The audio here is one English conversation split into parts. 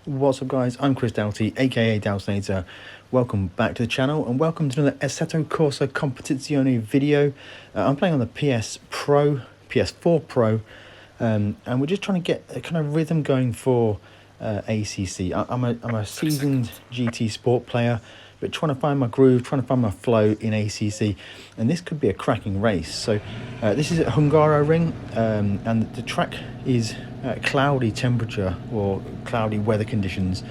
What's up guys, I'm Chris Doughty, aka Doughtinator. Welcome back to the channel and welcome to another Assetto Corsa Competizione video. I'm playing on the PS4 Pro, and we're just trying to get a kind of rhythm going for ACC. I'm a seasoned GT Sport player, but trying to find my groove, trying to find my flow in ACC, and this could be a cracking race. So this is at Hungaroring, and the track is cloudy temperature or cloudy weather conditions.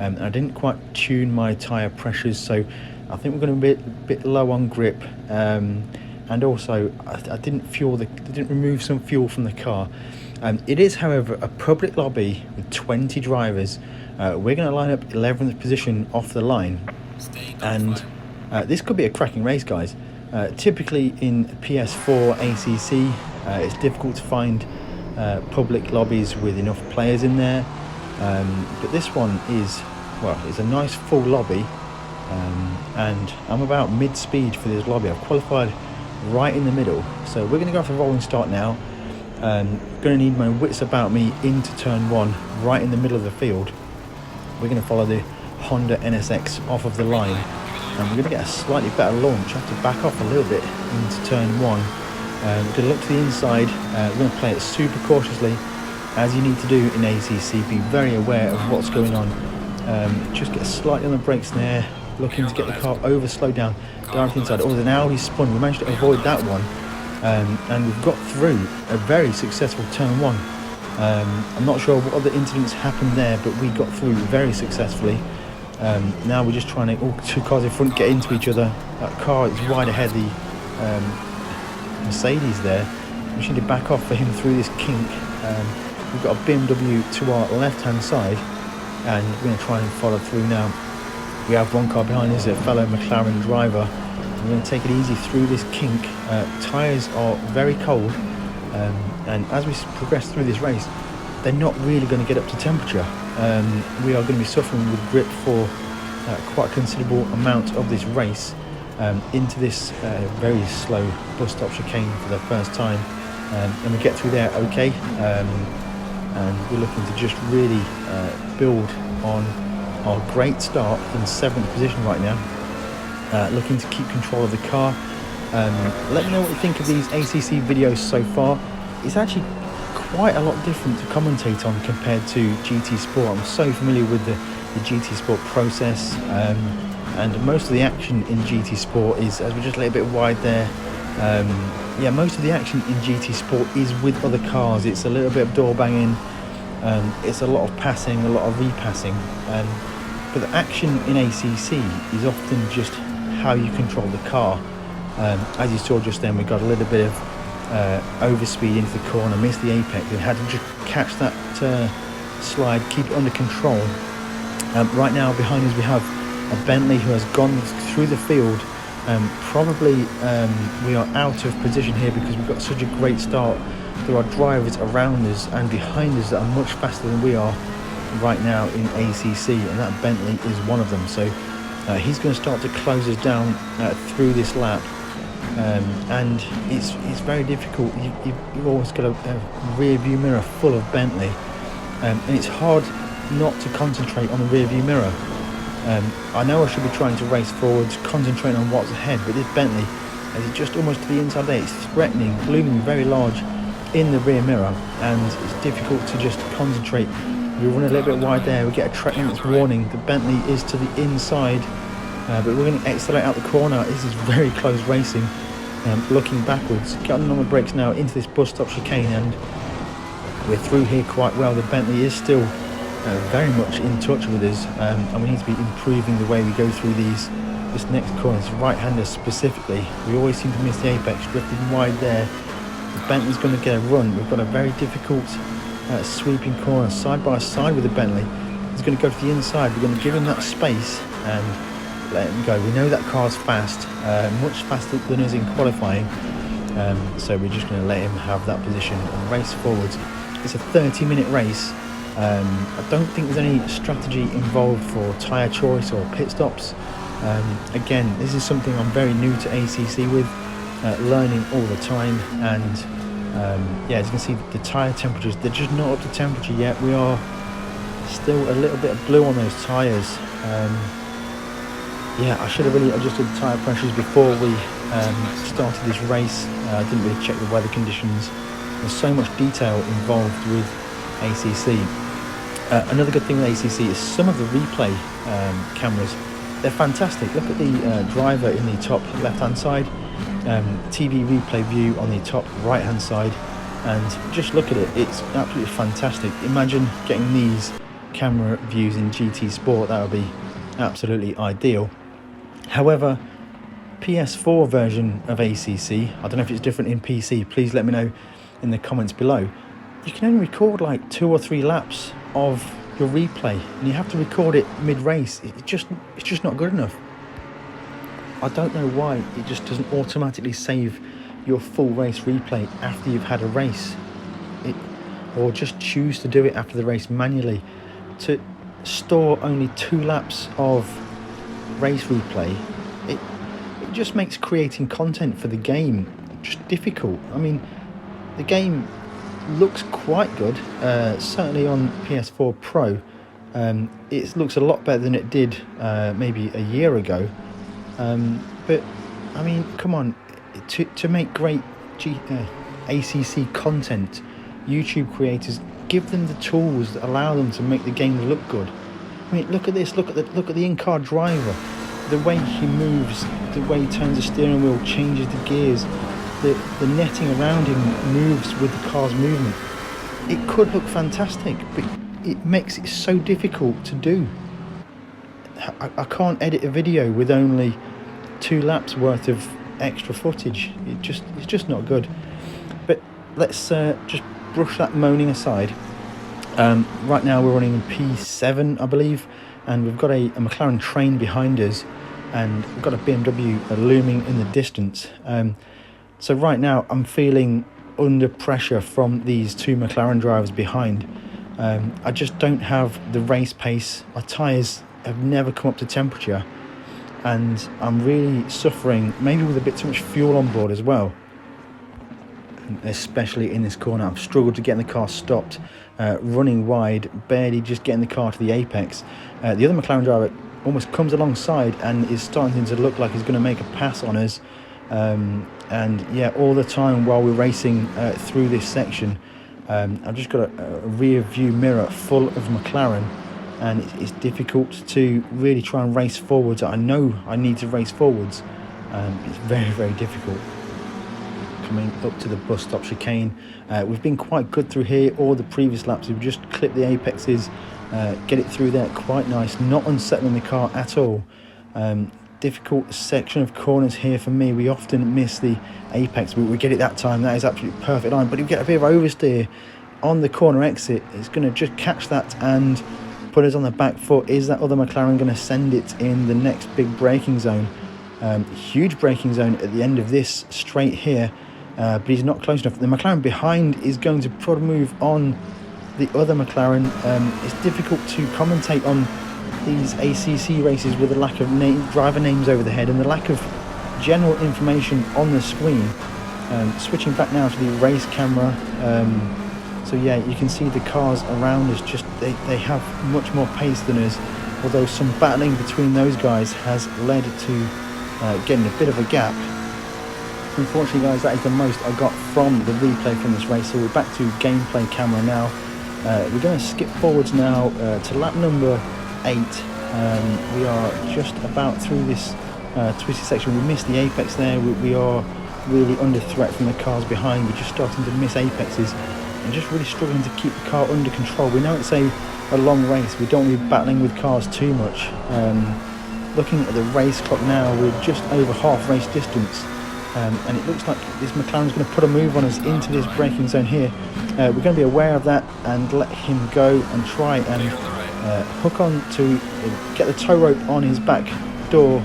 I didn't quite tune my tyre pressures, so I think we're going to be a bit low on grip, and also I didn't remove some fuel from the car. It is, however, a public lobby with 20 drivers. We're going to line up 11th position off the line, and this could be a cracking race, guys. Typically in PS4 ACC, it's difficult to find public lobbies with enough players in there, but this one is, well, it's a nice full lobby, and I'm about mid-speed for this lobby. I've qualified right in the middle, so we're going to go for a rolling start now. Going to need my wits about me into turn one, right in the middle of the field. We're going to follow the Honda NSX off of the line, and we're going to get a slightly better launch. I have to back off a little bit into turn one. We're going to look to the inside. We're going to play it super cautiously, as you need to do in ACC. Be very aware of what's going on. Just get slightly on the brakes there, looking to get the car over, slow down, directly inside. Oh, there's an Audi spun. We managed to avoid that one, and we've got through a very successful turn one. I'm not sure what other incidents happened there, but we got through very successfully. Now we're just trying to, two cars in front get into each other. That car is wide ahead, the Mercedes there. We should back off for him through this kink. We've got a BMW to our left hand side, and we're going to try and follow through now. We have one car behind us, a fellow McLaren driver. We're going to take it easy through this kink. Tyres are very cold, and as we progress through this race, they're not really going to get up to temperature. We are going to be suffering with grip for quite a considerable amount of this race, into this very slow bus stop chicane for the first time, and we get through there okay, and we're looking to just really build on our great start in 7th position right now, looking to keep control of the car. Let me know what you think of these ACC videos so far. It's actually quite a lot different to commentate on compared to GT Sport. I'm so familiar with the GT Sport process, and most of the action in GT Sport is, as we're just a little bit wide there, yeah, most of the action in GT Sport is with other cars. It's a little bit of door banging, it's a lot of passing, a lot of repassing, but the action in ACC is often just how you control the car. As you saw just then, we got a little bit of overspeed into the corner, missed the apex, and had to just catch that slide, keep it under control. Right now behind us we have a Bentley who has gone through the field. Probably we are out of position here because we've got such a great start. There are drivers around us and behind us that are much faster than we are right now in ACC, and that Bentley is one of them. So he's going to start to close us down through this lap. And it's very difficult. You've always got a rear view mirror full of Bentley, and it's hard not to concentrate on the rear view mirror. I know I should be trying to race forwards, concentrate on what's ahead, but this Bentley, as it's just almost to the inside there, it's threatening, looming very large in the rear mirror, and it's difficult to just concentrate. We run a little bit wide there, we get a track limits warning. The Bentley is to the inside, but we're going to accelerate out the corner. This is very close racing. Looking backwards, getting on the brakes now into this bus stop chicane, and we're through here quite well. The Bentley is still very much in touch with us, and we need to be improving the way we go through this next corner. It's right-hander specifically. We always seem to miss the apex, drifting wide there. The Bentley's going to get a run. We've got a very difficult sweeping corner side by side with the Bentley. He's going to go to the inside. We're going to give him that space and let him go. We know that car's fast, much faster than us in qualifying, so we're just going to let him have that position and race forwards. It's a 30-minute race. I don't think there's any strategy involved for tyre choice or pit stops. Again, this is something I'm very new to ACC with, learning all the time, and yeah, as you can see, the tyre temperatures, they're just not up to temperature yet. We are still a little bit of blue on those tyres. Yeah, I should have really adjusted the tyre pressures before we started this race. I didn't really check the weather conditions. There's so much detail involved with ACC. Another good thing with ACC is some of the replay cameras. They're fantastic. Look at the driver in the top left-hand side, TV replay view on the top right-hand side, and just look at it. It's absolutely fantastic. Imagine getting these camera views in GT Sport. That would be absolutely ideal. However, PS4 version of ACC, I don't know if it's different in PC, please let me know in the comments below. You can only record like 2 or 3 laps of your replay, and you have to record it mid-race. It's just not good enough. I don't know why it just doesn't automatically save your full race replay after you've had a race, or just choose to do it after the race manually. To store only 2 laps of race replay, it just makes creating content for the game just difficult. I mean, the game looks quite good, certainly on PS4 Pro. It looks a lot better than it did maybe a year ago, but I mean, come on, to make great ACC content, YouTube creators, give them the tools that allow them to make the game look good. I mean, look at this, look at the in-car driver, the way he moves, the way he turns the steering wheel, changes the gears, the netting around him moves with the car's movement. It could look fantastic, but it makes it so difficult to do. I can't edit a video with only 2 laps worth of extra footage. It's just not good. But let's just brush that moaning aside. Right now we're running in P7, I believe, and we've got a McLaren train behind us, and we've got a BMW looming in the distance. So right now I'm feeling under pressure from these 2 McLaren drivers behind. I just don't have the race pace. My tyres have never come up to temperature, and I'm really suffering, maybe with a bit too much fuel on board as well. Especially in this corner, I've struggled to get in the car stopped, running wide, barely just getting the car to the apex. The other McLaren driver almost comes alongside and is starting to look like he's going to make a pass on us. And yeah, all the time while we're racing through this section, I've just got a rear view mirror full of McLaren, and it's difficult to really try and race forwards. I know I need to race forwards. It's very, very difficult. Coming up to the bus stop chicane, we've been quite good through here. All the previous laps we've just clipped the apexes, get it through there quite nice, not unsettling the car at all. Difficult section of corners here for me. We often miss the apex, but we get it that time. That is absolutely perfect line, but if we get a bit of oversteer on the corner exit, it's going to just catch that and put us on the back foot. Is that other McLaren going to send it in the next big braking zone? Huge braking zone at the end of this straight here, but he's not close enough. The McLaren behind is going to put a move on the other McLaren. It's difficult to commentate on these ACC races with the lack of driver names over the head and the lack of general information on the screen. Switching back now to the race camera, so yeah, you can see the cars around us, just they have much more pace than us, although some battling between those guys has led to getting a bit of a gap. Unfortunately guys, that is the most I got from the replay from this race, so we're back to gameplay camera now. We're going to skip forwards now to lap number 8. We are just about through this twisty section. We missed the apex there. We are really under threat from the cars behind. We're just starting to miss apexes and just really struggling to keep the car under control. We know it's a long race. We don't want to be battling with cars too much. Looking at the race clock now, we're just over half race distance, and it looks like this McLaren's going to put a move on us into this braking zone here. We're going to be aware of that and let him go and try and hook on to get the tow rope on his back door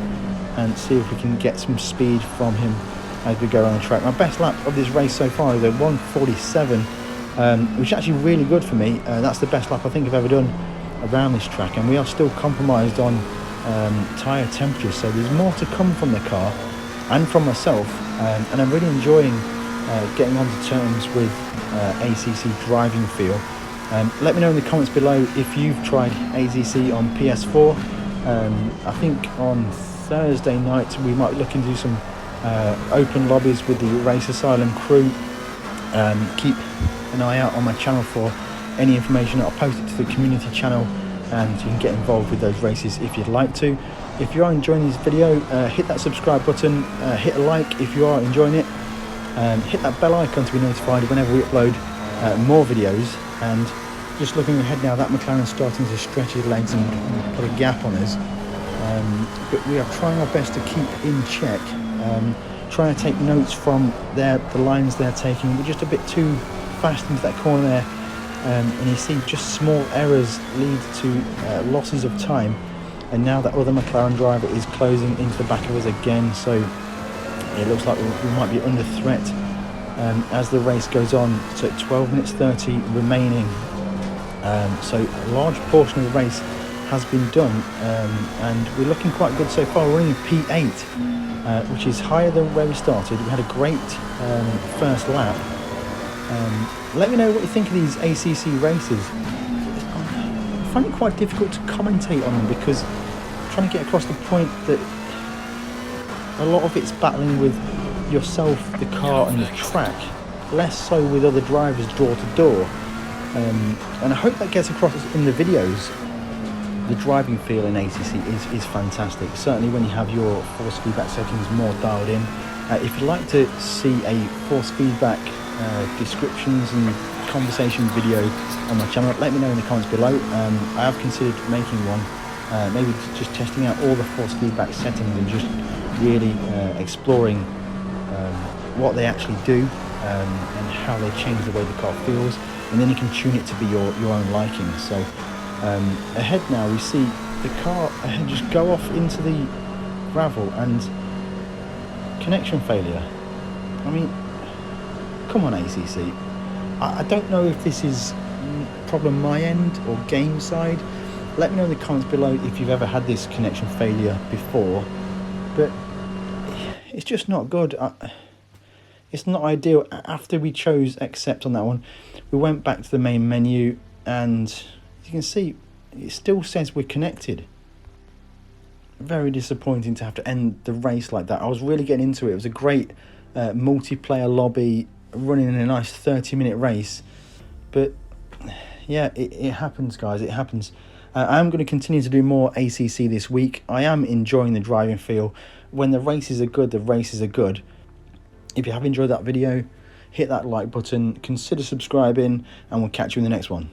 and see if we can get some speed from him as we go around the track. My best lap of this race so far is a 1:47, which is actually really good for me. That's the best lap I think I've ever done around this track, and we are still compromised on tyre temperature, so there's more to come from the car and from myself, and I'm really enjoying getting onto terms with ACC driving feel. Let me know in the comments below if you've tried ACC on PS4. I think on Thursday night we might look into some open lobbies with the Race Asylum crew. Keep an eye out on my channel for any information. I'll post it to the community channel, and you can get involved with those races if you'd like to. If you are enjoying this video, hit that subscribe button, hit a like if you are enjoying it, hit that bell icon to be notified whenever we upload more videos. And just looking ahead now, that McLaren's starting to stretch his legs and put a gap on us, but we are trying our best to keep in check, trying to take notes from the lines they're taking. We're just a bit too fast into that corner there, and you see just small errors lead to losses of time. And now that other McLaren driver is closing into the back of us again, so it looks like we might be under threat as the race goes on. So 12 minutes 30 remaining, so a large portion of the race has been done, and we're looking quite good so far. We're only P8, which is higher than where we started. We had a great first lap. Let me know what you think of these ACC races. I find it quite difficult to commentate on them because I'm trying to get across the point that a lot of it's battling with yourself, the car and the track, less so with other drivers door to door. And I hope that gets across in the videos. The driving feel in ACC is fantastic, certainly when you have your force feedback settings more dialed in. If you'd like to see a force feedback descriptions and conversation video on my channel, let me know in the comments below. I have considered making one, maybe just testing out all the force feedback settings and just really exploring what they actually do, and how they change the way the car feels, and then you can tune it to be your own liking. So ahead now we see the car ahead just go off into the gravel and connection failure. I mean, come on ACC. I don't know if this is problem my end or game side. Let me know in the comments below if you've ever had this connection failure before, but it's just not good. It's not ideal. After we chose accept on that one, we went back to the main menu, and you can see it still says we're connected. Very disappointing to have to end the race like that. I was really getting into it. It was a great multiplayer lobby, running in a nice 30-minute race, but yeah, it happens, guys. It happens. I am going to continue to do more ACC this week. I am enjoying the driving feel. When the races are good, the races are good. If you have enjoyed that video, hit that like button, consider subscribing, and we'll catch you in the next one.